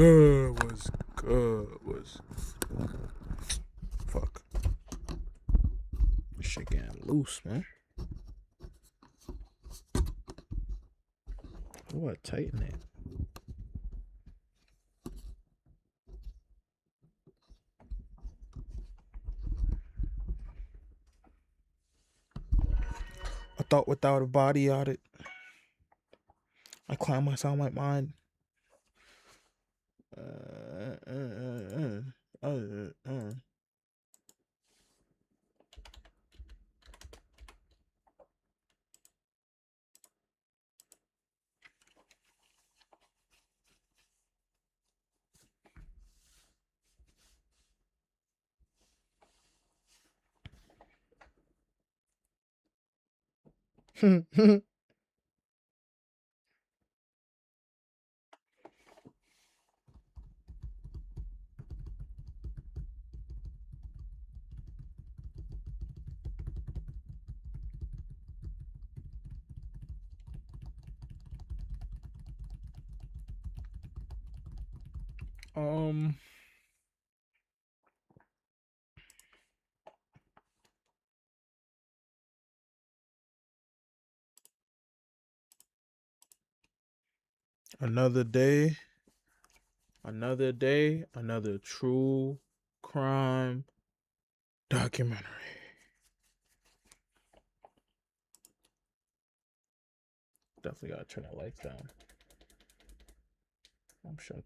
good? What's good? What's fuck? This shit getting loose, man. What? Tighten it. I thought without a body audit, I climb myself my mind. um. Another day, another true crime documentary. Definitely gotta turn the lights down. I'm sure.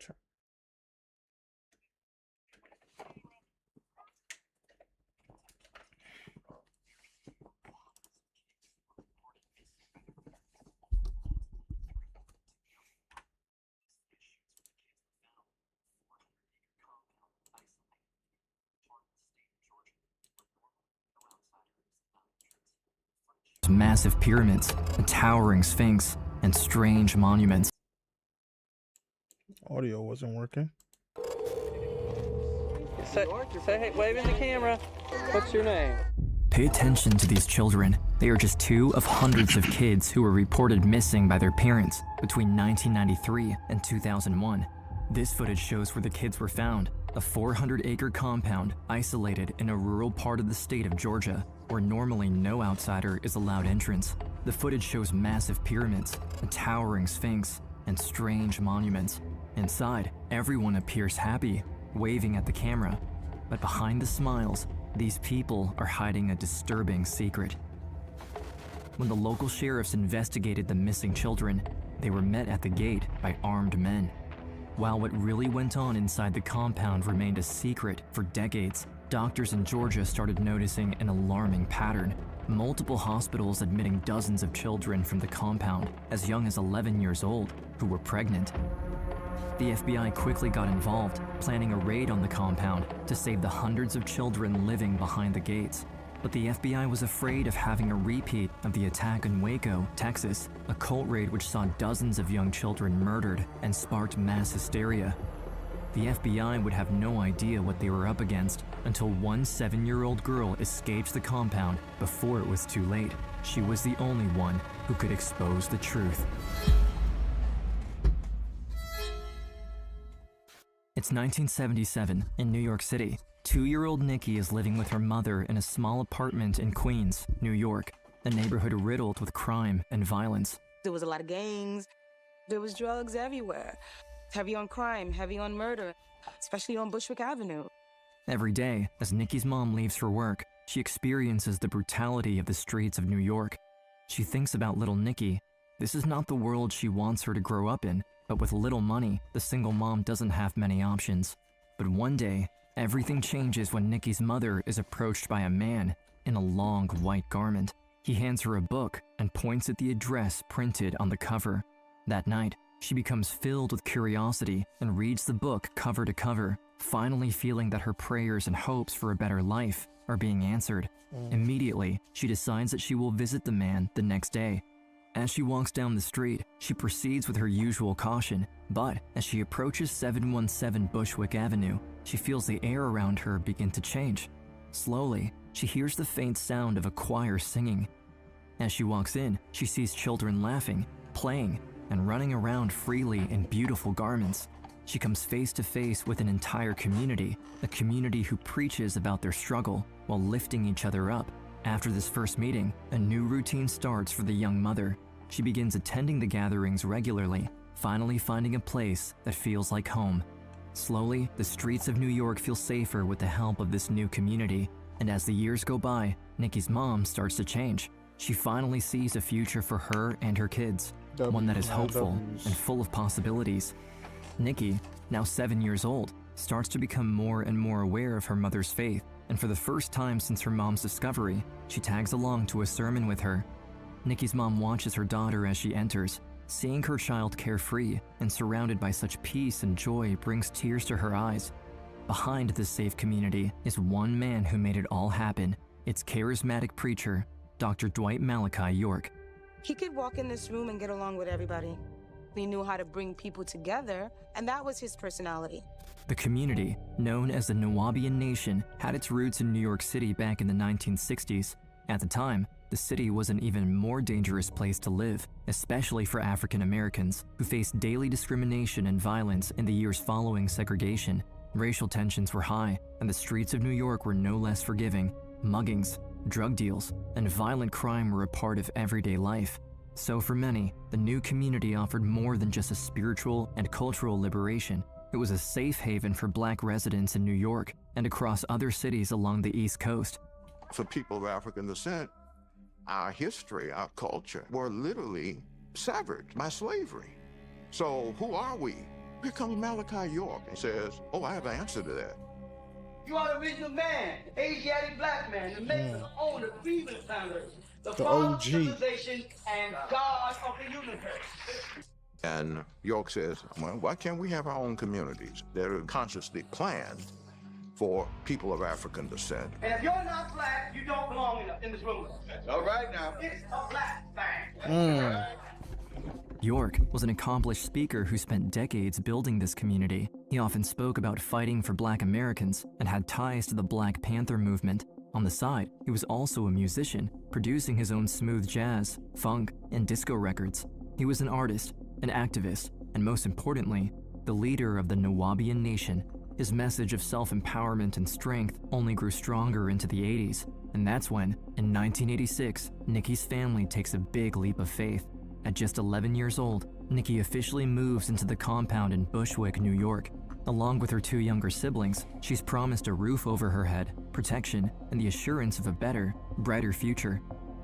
Massive pyramids, a towering sphinx, and strange monuments. Audio wasn't working. Say hey, wave in the camera. What's your name? Pay attention to these children. They are just two of hundreds of kids who were reported missing by their parents between 1993 and 2001. This footage shows where the kids were found, a 400-acre compound isolated in a rural part of the state of Georgia, where normally no outsider is allowed entrance. The footage shows massive pyramids, a towering sphinx, and strange monuments. Inside, everyone appears happy, waving at the camera. But behind the smiles, these people are hiding a disturbing secret. When the local sheriffs investigated the missing children, they were met at the gate by armed men. While what really went on inside the compound remained a secret for decades, doctors in Georgia started noticing an alarming pattern. Multiple hospitals admitting dozens of children from the compound, as young as 11 years old, who were pregnant. The FBI quickly got involved, planning a raid on the compound to save the hundreds of children living behind the gates. But the FBI was afraid of having a repeat of the attack in Waco, Texas, a cult raid which saw dozens of young children murdered and sparked mass hysteria. The FBI would have no idea what they were up against until one 7-year-old girl escaped the compound before it was too late. She was the only one who could expose the truth. It's 1977 in New York City. 2-year-old Nikki is living with her mother in a small apartment in Queens, New York, a neighborhood riddled with crime and violence. There was a lot of gangs. There was drugs everywhere. Heavy on crime, heavy on murder, especially on Bushwick Avenue. Every day, as Nikki's mom leaves for work, she experiences the brutality of the streets of New York. She thinks about little Nikki. This is not the world she wants her to grow up in, but with little money, the single mom doesn't have many options. But one day, everything changes when Nikki's mother is approached by a man in a long white garment. He hands her a book and points at the address printed on the cover. That night, she becomes filled with curiosity and reads the book cover to cover, finally feeling that her prayers and hopes for a better life are being answered. Immediately, she decides that she will visit the man the next day. As she walks down the street, she proceeds with her usual caution, but as she approaches 717 Bushwick Avenue, she feels the air around her begin to change. Slowly, she hears the faint sound of a choir singing. As she walks in, she sees children laughing, playing, and running around freely in beautiful garments. she comes face to face with an entire community, a community who preaches about their struggle while lifting each other up. After this first meeting, a new routine starts for the young mother. She begins attending the gatherings regularly, finally finding a place that feels like home. Slowly, the streets of New York feel safer with the help of this new community, and as the years go by, Nikki's mom starts to change. She finally sees a future for her and her kids, one that is hopeful and full of possibilities. Nikki, now 7 years old, starts to become more and more aware of her mother's faith, and for the first time since her mom's discovery, she tags along to a sermon with her. Nikki's mom watches her daughter as she enters. Seeing her child carefree and surrounded by such peace and joy brings tears to her eyes. Behind this safe community is one man who made it all happen. It's charismatic preacher, Dr. Dwight Malachi York. He could walk in this room and get along with everybody. He knew how to bring people together, and that was his personality. The community, known as the Nuwaubian Nation, had its roots in New York City back in the 1960s. At the time, the city was an even more dangerous place to live, especially for African Americans, who faced daily discrimination and violence in the years following segregation. Racial tensions were high, and the streets of New York were no less forgiving. Muggings, drug deals, and violent crime were a part of everyday life. So for many, the new community offered more than just a spiritual and cultural liberation. It was a safe haven for Black residents in New York and across other cities along the East Coast. For people of African descent, our history, our culture were literally severed by slavery. So who are we? Here comes Malachi York and says, oh, I have an answer to that. You are the original man, the Asiatic black man, the maker, the owner, the Cleveland founders, the father of OG. civilization, and God of the universe. And York says, well, why can't we have our own communities that are consciously planned for people of African descent? And if you're not black, you don't belong in this room. All right now. It's a black thing. York was an accomplished speaker who spent decades building this community. He often spoke about fighting for Black Americans and had ties to the Black Panther movement. On the side, he was also a musician, producing his own smooth jazz, funk, and disco records. He was an artist, an activist, and most importantly, the leader of the Nuwaubian Nation. His message of self-empowerment and strength only grew stronger into the 80s, and that's when, in 1986, Nikki's family takes a big leap of faith. At just 11 years old, Nikki officially moves into the compound in Bushwick, New York. Along with her two younger siblings, she's promised a roof over her head, protection, and the assurance of a better, brighter future.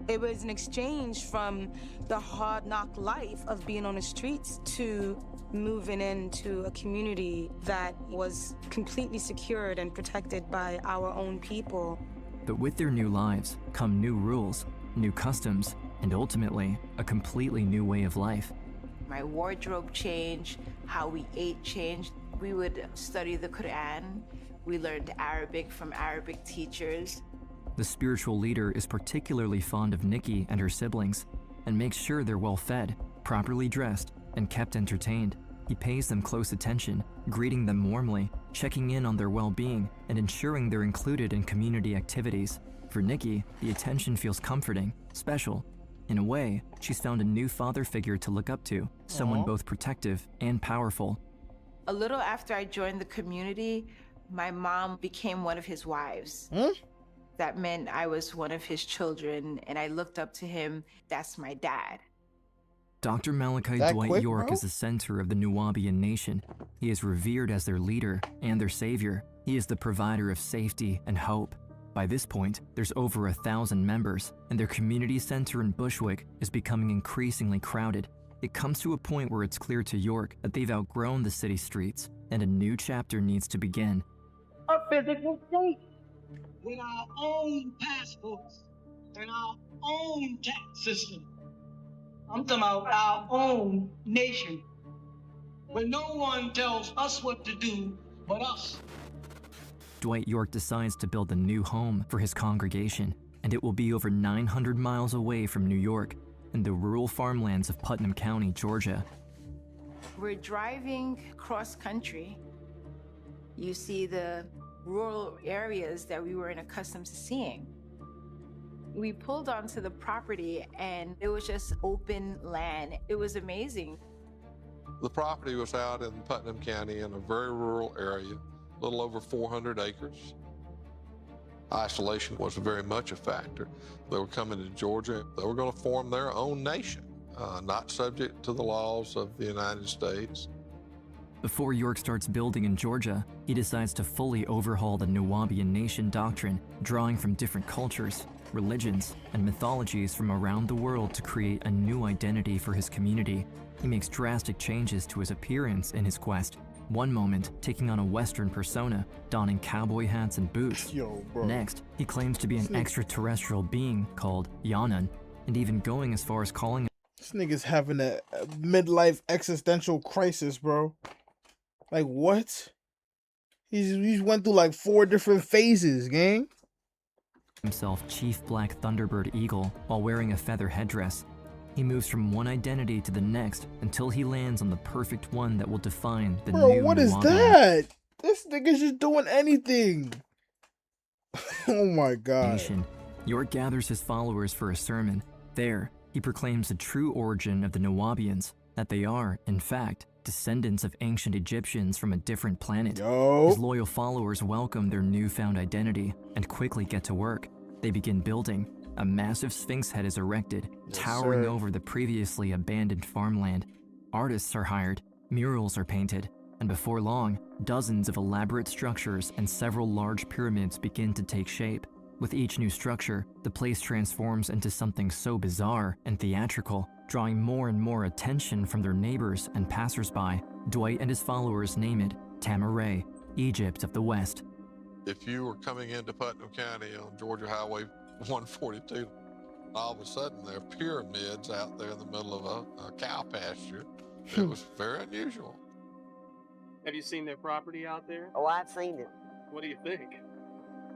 It was an exchange from the hard-knock life of being on the streets to moving into a community that was completely secured and protected by our own people. But with their new lives come new rules, new customs, and ultimately, a completely new way of life. My wardrobe changed, how we ate changed. We would study the Quran. We learned Arabic from Arabic teachers. The spiritual leader is particularly fond of Nikki and her siblings and makes sure they're well fed, properly dressed, and kept entertained. He pays them close attention, greeting them warmly, checking in on their well-being, and ensuring they're included in community activities. For Nikki, the attention feels comforting, special. In a way, she's found a new father figure to look up to, someone both protective and powerful. A little after I joined the community, my mom became one of his wives. That meant I was one of his children, and I looked up to him. That's my dad. Dr. Malachi Dwight York is the center of the Nuwaubian Nation. He is revered as their leader and their savior. He is the provider of safety and hope. By this point, there's over 1,000 members, and their community center in Bushwick is becoming increasingly crowded. It comes to a point where it's clear to York that they've outgrown the city streets, and a new chapter needs to begin. A physical state with our own passports and our own tax system. I'm talking about our own nation, where no one tells us what to do but us. Dwight York decides to build a new home for his congregation, and it will be over 900 miles away from New York, in the rural farmlands of Putnam County, Georgia. We're driving cross country. You see the rural areas that we weren't accustomed to seeing. We pulled onto the property and it was just open land. It was amazing. The property was out in Putnam County in a very rural area, a little over 400 acres. Isolation was very much a factor. They were coming to Georgia. They were going to form their own nation, not subject to the laws of the United States. Before York starts building in Georgia, he decides to fully overhaul the Nuwaubian nation doctrine, drawing from different cultures, religions, and mythologies from around the world to create a new identity for his community. He makes drastic changes to his appearance in his quest. One moment, taking on a Western persona, donning cowboy hats and boots. Yo, bro. Next, he claims to be an extraterrestrial being called Yanan, and even going as far as calling This nigga's having a midlife existential crisis, bro. Like, what? He's went through like 4 different phases, gang. himself Chief Black Thunderbird Eagle while wearing a feather headdress. He moves from one identity to the next until he lands on the perfect one that will define the Bro, new what is Nuwaubian that? This nigga's just doing anything. Oh my god. nation. York gathers his followers for a sermon. There, he proclaims the true origin of the Nuwaubians, that they are, in fact, descendants of ancient Egyptians from a different planet. Yo. His loyal followers welcome their newfound identity and quickly get to work. They begin building. A massive sphinx head is erected, towering over the previously abandoned farmland. Artists are hired, murals are painted, and before long, dozens of elaborate structures and several large pyramids begin to take shape. With each new structure, the place transforms into something so bizarre and theatrical, drawing more and more attention from their neighbors and passersby. Dwight and his followers name it Tamaray, Egypt of the West. If you were coming into Putnam County on Georgia Highway 142, all of a sudden there are pyramids out there in the middle of a cow pasture. It was very unusual. Have you seen their property out there? Oh, I've seen it. What do you think?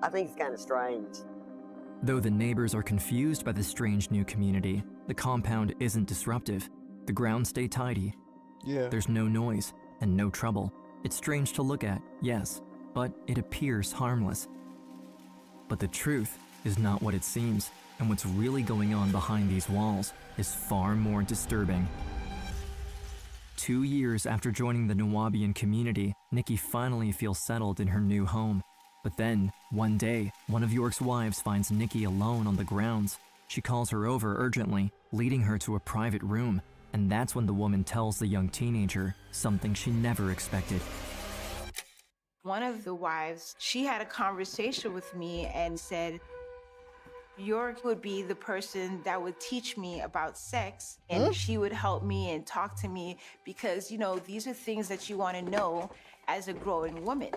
I think it's kind of strange. Though the neighbors are confused by the strange new community, the compound isn't disruptive. The grounds stay tidy. Yeah. There's no noise and no trouble. It's strange to look at, yes, but it appears harmless. But the truth is not what it seems, and what's really going on behind these walls is far more disturbing. 2 years after joining the Nuwaubian community, Nikki finally feels settled in her new home. But then, one day, one of York's wives finds Nikki alone on the grounds. She calls her over urgently, leading her to a private room, and that's when the woman tells the young teenager something she never expected. One of the wives, she had a conversation with me and said, York would be the person that would teach me about sex, and she would help me and talk to me because, you know, these are things that you want to know as a growing woman.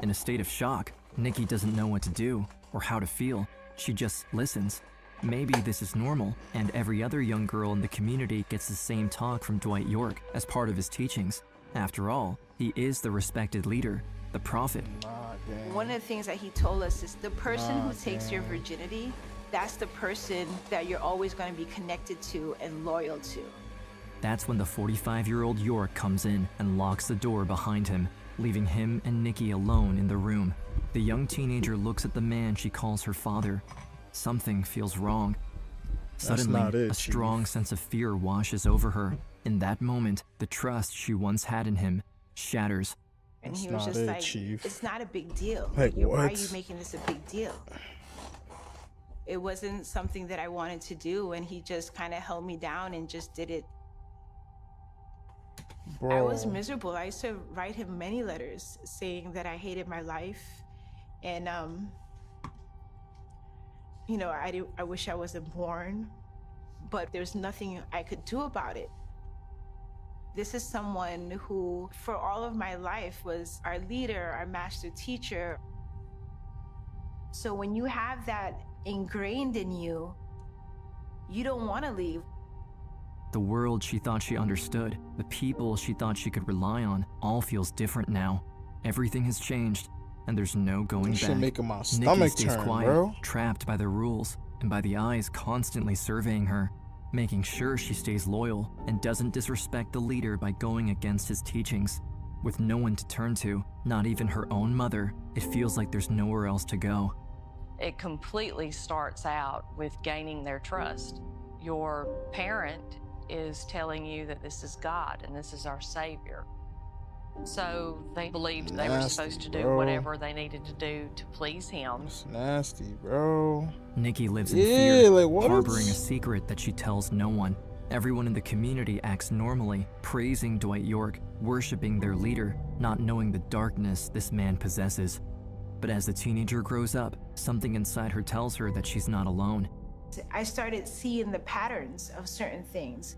In a state of shock, Nikki doesn't know what to do or how to feel. She just listens. Maybe this is normal, and every other young girl in the community gets the same talk from Dwight York as part of his teachings. After all, he is the respected leader, the prophet. One of the things that he told us is the person who takes your virginity, that's the person that you're always going to be connected to and loyal to. That's when the 45-year-old York comes in and locks the door behind him, leaving him and Nikki alone in the room. The young teenager looks at the man she calls her father. Something feels wrong. Suddenly, a strong sense of fear washes over her. In that moment, the trust she once had in him shatters. And he was just like, it's not a big deal. Like, Why are you making this a big deal? It wasn't something that I wanted to do, and he just kind of held me down and just did it. Bro. I was miserable. I used to write him many letters saying that I hated my life. And, you know, I wish I wasn't born, but there's nothing I could do about it. This is someone who, for all of my life, was our leader, our master teacher. So when you have that ingrained in you, you don't want to leave. The world she thought she understood, the people she thought she could rely on, all feels different now. Everything has changed, and there's no going back. Making my Nikki stomach stays turn, quiet, bro. trapped by the rules, and by the eyes constantly surveying her, making sure she stays loyal and doesn't disrespect the leader by going against his teachings. With no one to turn to, not even her own mother, it feels like there's nowhere else to go. It completely starts out with gaining their trust. Your parent is telling you that this is God and this is our Savior. So they believed they were supposed to do whatever they needed to do to please him. It's nasty, bro. Nikki lives in fear, like what? harboring a secret that she tells no one. Everyone in the community acts normally, praising Dwight York, worshiping their leader, not knowing the darkness this man possesses. But as the teenager grows up, something inside her tells her that she's not alone. I started seeing the patterns of certain things.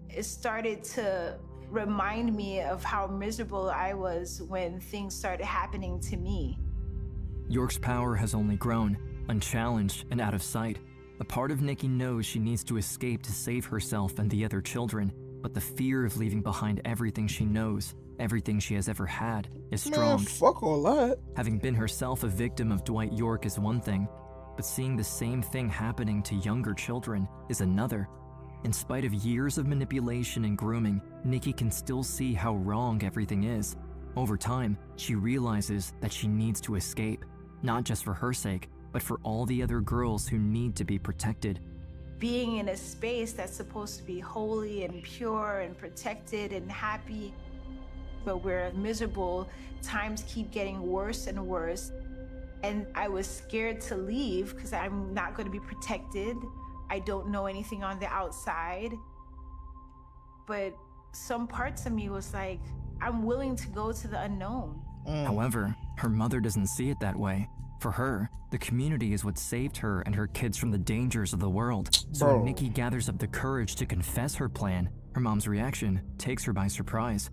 It started to remind me of how miserable I was when things started happening to me. York's power has only grown, unchallenged and out of sight. A part of Nikki knows she needs to escape to save herself and the other children, but the fear of leaving behind everything she knows, everything she has ever had, is strong. Man, fuck all that. Having been herself a victim of Dwight York is one thing, but seeing the same thing happening to younger children is another. In spite of years of manipulation and grooming, Nikki can still see how wrong everything is. Over time, she realizes that she needs to escape, not just for her sake, but for all the other girls who need to be protected. Being in a space that's supposed to be holy and pure and protected and happy, but we're miserable, times keep getting worse and worse. And I was scared to leave because I'm not going to be protected. I don't know anything on the outside. But some parts of me was like, I'm willing to go to the unknown. However, her mother doesn't see it that way. For her, the community is what saved her and her kids from the dangers of the world. So when Nikki gathers up the courage to confess her plan, her mom's reaction takes her by surprise.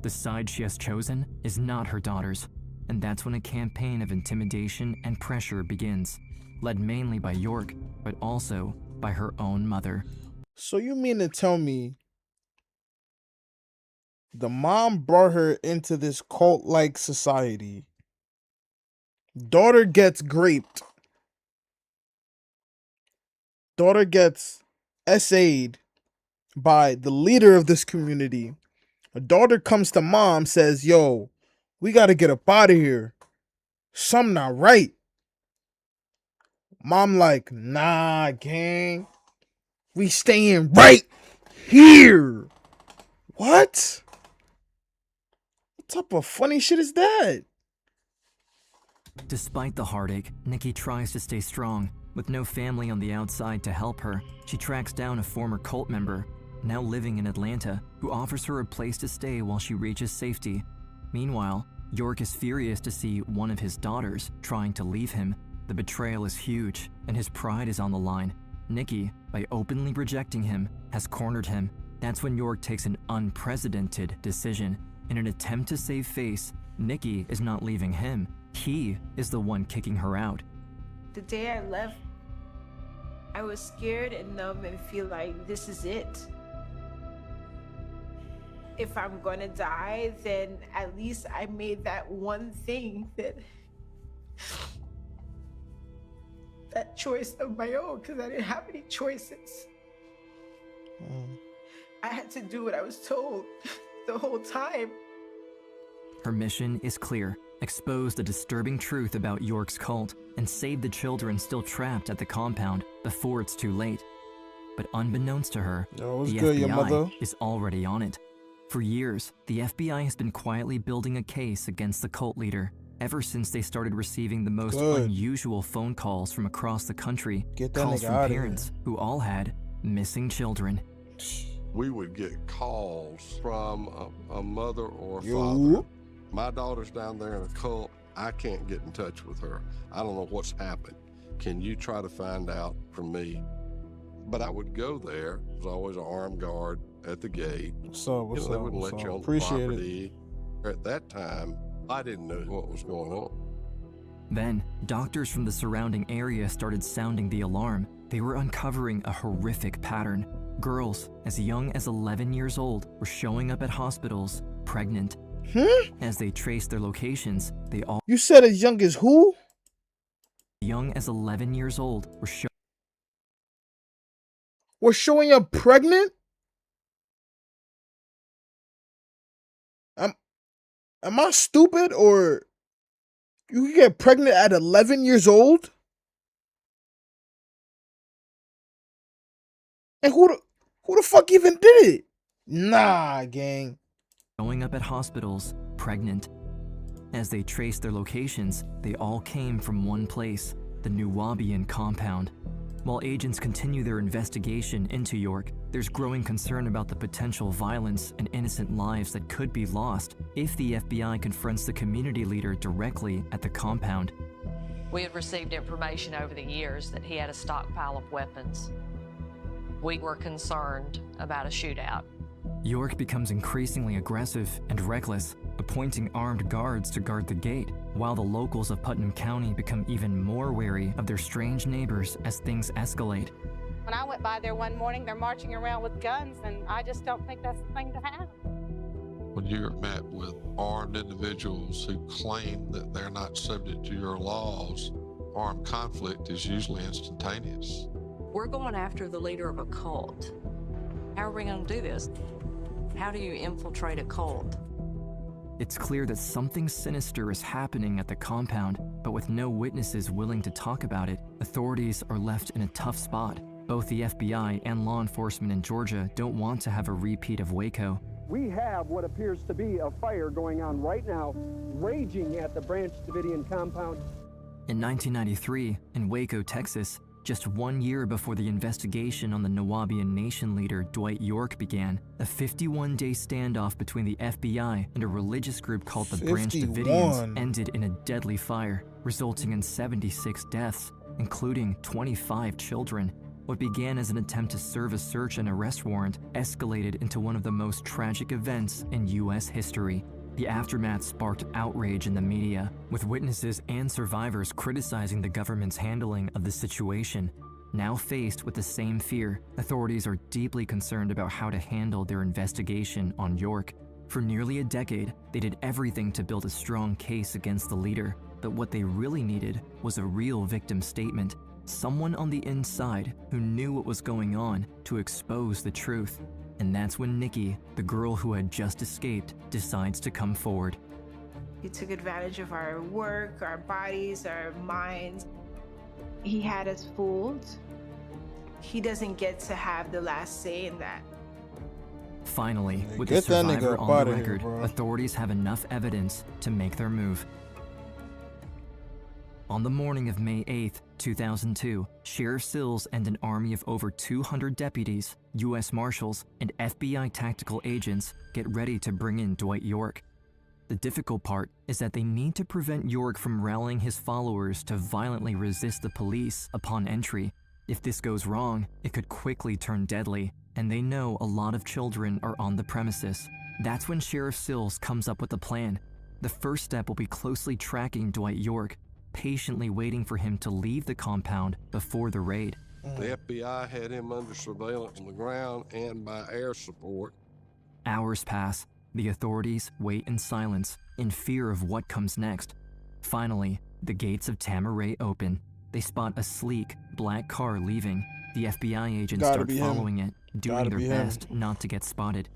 The side she has chosen is not her daughter's. And that's when a campaign of intimidation and pressure begins, led mainly by York, but also by her own mother. So you mean to tell me the mom brought her into this cult-like society? Daughter gets graped. Daughter gets essayed by the leader of this community. A daughter comes to mom, says, yo, we got to get up out of here. Something not right. Mom like, nah, gang. We staying right here. What? What type of funny shit is that? Despite the heartache, Nikki tries to stay strong. With no family on the outside to help her, she tracks down a former cult member, now living in Atlanta, who offers her a place to stay while she reaches safety. Meanwhile, York is furious to see one of his daughters trying to leave him. The betrayal is huge, and his pride is on the line. Nikki, by openly rejecting him, has cornered him. That's when York takes an unprecedented decision. In an attempt to save face, Nikki is not leaving him. He is the one kicking her out. The day I left, I was scared and numb and feel like this is it. If I'm gonna die, then at least I made that one thing that choice of my own, because I didn't have any choices. I had to do what I was told the whole time. Her mission is clear: expose the disturbing truth about York's cult and save the children still trapped at the compound before it's too late. But unbeknownst to her, the FBI is already on it. For years, the FBI has been quietly building a case against the cult leader, ever since they started receiving the most unusual phone calls from across the country, calls from parents who all had missing children. We would get calls from a mother or a father. My daughter's down there in a cult. I can't get in touch with her. I don't know what's happened. Can you try to find out from me? But I would go there. There's always an armed guard at the gate. So they wouldn't let you on the property. At that time, I didn't know what was going on. Then, doctors from the surrounding area started sounding the alarm. They were uncovering a horrific pattern. Girls as young as 11 years old were showing up at hospitals pregnant. As they traced their locations, they all— You said as young as who? Young as 11 years old were showing up pregnant? Am I stupid, or you can get pregnant at 11 years old? And Who the fuck even did it? Nah, gang. Showing up at hospitals, pregnant. As they traced their locations, they all came from one place, the Nuwaubian compound. While agents continue their investigation into York, there's growing concern about the potential violence and innocent lives that could be lost if the FBI confronts the community leader directly at the compound. We had received information over the years that he had a stockpile of weapons. We were concerned about a shootout. York becomes increasingly aggressive and reckless, appointing armed guards to guard the gate, while the locals of Putnam County become even more wary of their strange neighbors as things escalate. When I went by there one morning, they're marching around with guns, and I just don't think that's the thing to have. When you're met with armed individuals who claim that they're not subject to your laws, armed conflict is usually instantaneous. We're going after the leader of a cult. How are we going to do this? How do you infiltrate a cult? It's clear that something sinister is happening at the compound, but with no witnesses willing to talk about it, authorities are left in a tough spot. Both the FBI and law enforcement in Georgia don't want to have a repeat of Waco. We have what appears to be a fire going on right now, raging at the Branch Davidian compound. In 1993, in Waco, Texas, just 1 year before the investigation on the Nuwaubian Nation leader Dwight York began, a 51-day standoff between the FBI and a religious group called the Branch Davidians ended in a deadly fire, resulting in 76 deaths, including 25 children. What began as an attempt to serve a search and arrest warrant escalated into one of the most tragic events in U.S. history. The aftermath sparked outrage in the media, with witnesses and survivors criticizing the government's handling of the situation. Now faced with the same fear, authorities are deeply concerned about how to handle their investigation on York. For nearly a decade, they did everything to build a strong case against the leader, but what they really needed was a real victim statement, someone on the inside who knew what was going on to expose the truth. And that's when Nikki, the girl who had just escaped, decides to come forward. He took advantage of our work, our bodies, our minds. He had us fooled. He doesn't get to have the last say in that. Finally, with the survivor on the record, authorities have enough evidence to make their move. On the morning of May 8, 2002, Sheriff Sills and an army of over 200 deputies, U.S. Marshals, and FBI tactical agents get ready to bring in Dwight York. The difficult part is that they need to prevent York from rallying his followers to violently resist the police upon entry. If this goes wrong, it could quickly turn deadly, and they know a lot of children are on the premises. That's when Sheriff Sills comes up with a plan. The first step will be closely tracking Dwight York, patiently waiting for him to leave the compound before the raid. The FBI had him under surveillance on the ground and by air support. Hours pass. The authorities wait in silence, in fear of what comes next. Finally, the gates of Tamaray open. They spot a sleek, black car leaving. The FBI agents start following it, doing their best not to get spotted.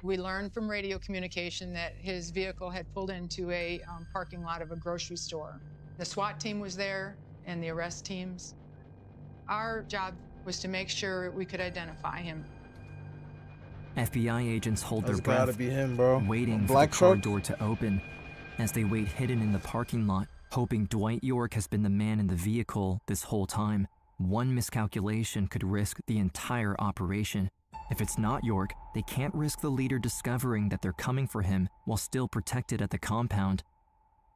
We learned from radio communication that his vehicle had pulled into a parking lot of a grocery store. The SWAT team was there and the arrest teams. Our job was to make sure we could identify him. FBI agents hold their breath, waiting for the car door to open. As they wait hidden in the parking lot, hoping Dwight York has been the man in the vehicle this whole time, one miscalculation could risk the entire operation. If it's not York, they can't risk the leader discovering that they're coming for him while still protected at the compound.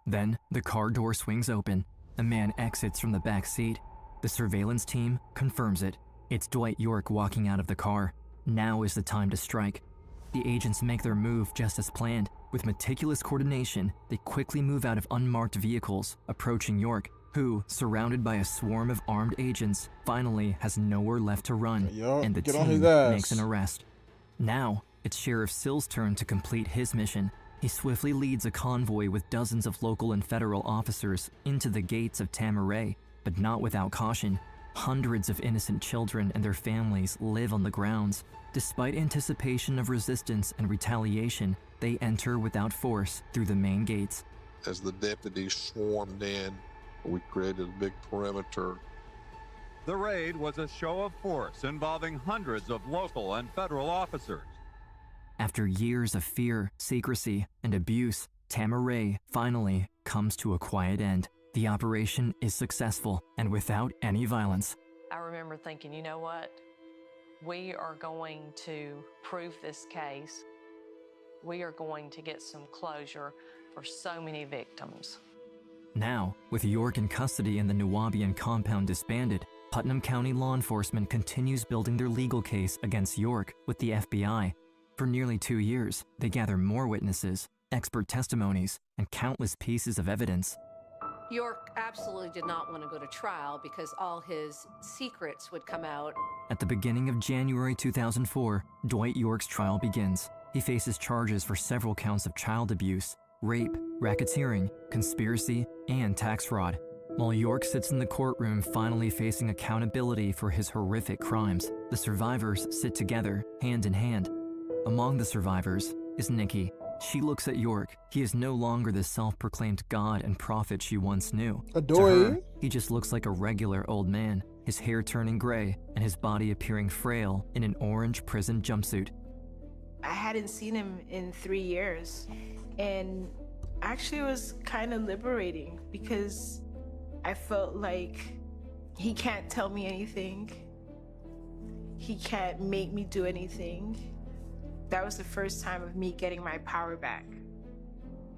Then, the car door swings open. A man exits from the back seat. The surveillance team confirms it. It's Dwight York walking out of the car. Now is the time to strike. The agents make their move just as planned. With meticulous coordination, they quickly move out of unmarked vehicles, approaching York, who, surrounded by a swarm of armed agents, finally has nowhere left to run, and the team makes an arrest. Now, it's Sheriff Sills' turn to complete his mission. He swiftly leads a convoy with dozens of local and federal officers into the gates of Tamaray, but not without caution. Hundreds of innocent children and their families live on the grounds. Despite anticipation of resistance and retaliation, they enter without force through the main gates. As the deputies swarmed in, we created a big perimeter. The raid was a show of force involving hundreds of local and federal officers. After years of fear, secrecy, and abuse, Tama-Re finally comes to a quiet end. The operation is successful and without any violence. I remember thinking, you know what? We are going to prove this case. We are going to get some closure for so many victims. Now, with York in custody and the Nuwaubian compound disbanded, Putnam County law enforcement continues building their legal case against York with the FBI. For nearly 2 years, they gather more witnesses, expert testimonies, and countless pieces of evidence. York absolutely did not want to go to trial because all his secrets would come out. At the beginning of January 2004, Dwight York's trial begins. He faces charges for several counts of child abuse, rape, racketeering, conspiracy, and tax fraud. While York sits in the courtroom finally facing accountability for his horrific crimes, the survivors sit together, hand in hand. Among the survivors is Nikki. She looks at York. He is no longer the self-proclaimed god and prophet she once knew. To her, he just looks like a regular old man, his hair turning gray and his body appearing frail in an orange prison jumpsuit. I hadn't seen him in 3 years, and actually it was kind of liberating because I felt like he can't tell me anything. He can't make me do anything. That was the first time of me getting my power back.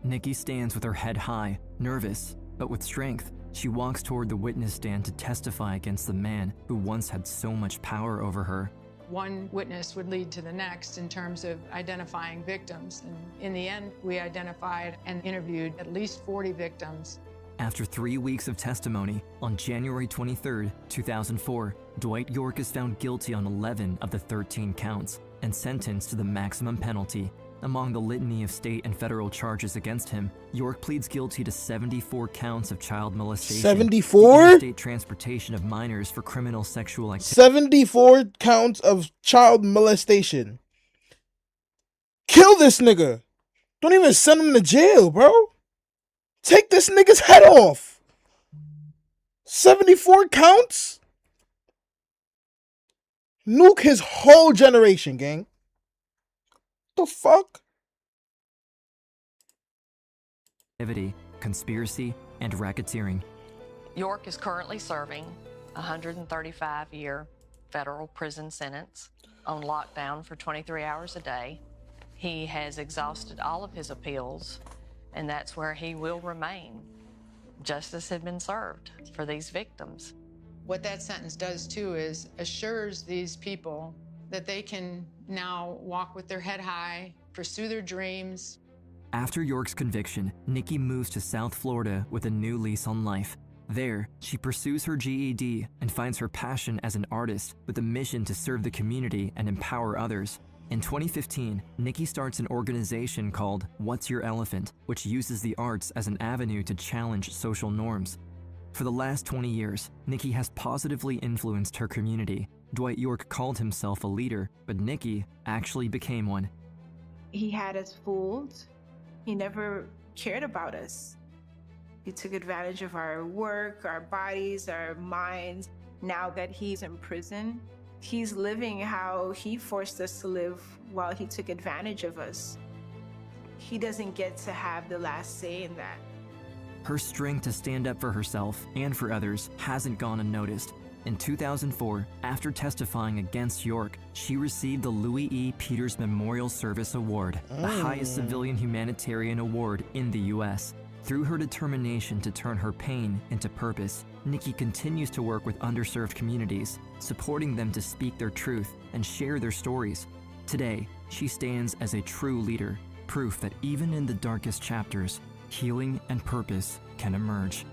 Nikki stands with her head high, nervous, but with strength. She walks toward the witness stand to testify against the man who once had so much power over her. One witness would lead to the next in terms of identifying victims. And in the end, we identified and interviewed at least 40 victims. After 3 weeks of testimony, on January 23, 2004, Dwight York is found guilty on 11 of the 13 counts and sentenced to the maximum penalty. Among the litany of state and federal charges against him, York pleads guilty to 74 counts of child molestation, 74? interstate transportation of minors for criminal sexual activity, 74 counts of child molestation. Kill this nigga. Don't even send him to jail, bro. Take this nigga's head off. 74 counts? Nuke his whole generation, gang. The fuck? conspiracy, and racketeering. York is currently serving a 135-year federal prison sentence on lockdown for 23 hours a day. He has exhausted all of his appeals, and that's where he will remain. Justice had been served for these victims. What that sentence does, too, is assures these people that they can now walk with their head high, pursue their dreams. After York's conviction, Nikki moves to South Florida with a new lease on life. There, she pursues her GED and finds her passion as an artist with a mission to serve the community and empower others. In 2015, Nikki starts an organization called What's Your Elephant, which uses the arts as an avenue to challenge social norms. For the last 20 years, Nikki has positively influenced her community. Dwight York called himself a leader, but Nikki actually became one. He had us fooled. He never cared about us. He took advantage of our work, our bodies, our minds. Now that he's in prison, he's living how he forced us to live while he took advantage of us. He doesn't get to have the last say in that. Her strength to stand up for herself and for others hasn't gone unnoticed. In 2004, after testifying against York, she received the Louis E. Peters Memorial Service Award, the highest civilian humanitarian award in the U.S. Through her determination to turn her pain into purpose, Nikki continues to work with underserved communities, supporting them to speak their truth and share their stories. Today, she stands as a true leader, proof that even in the darkest chapters, healing and purpose can emerge.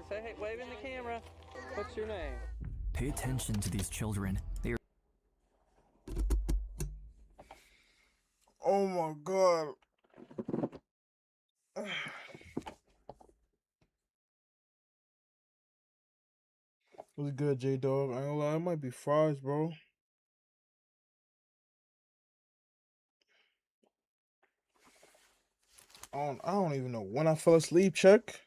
Say hey, wave in the camera. What's your name? Pay attention to these children. They are Oh my god. What's good, J Dog? I ain't gonna lie, it might be fries, bro. I don't even know when I fell asleep. Check.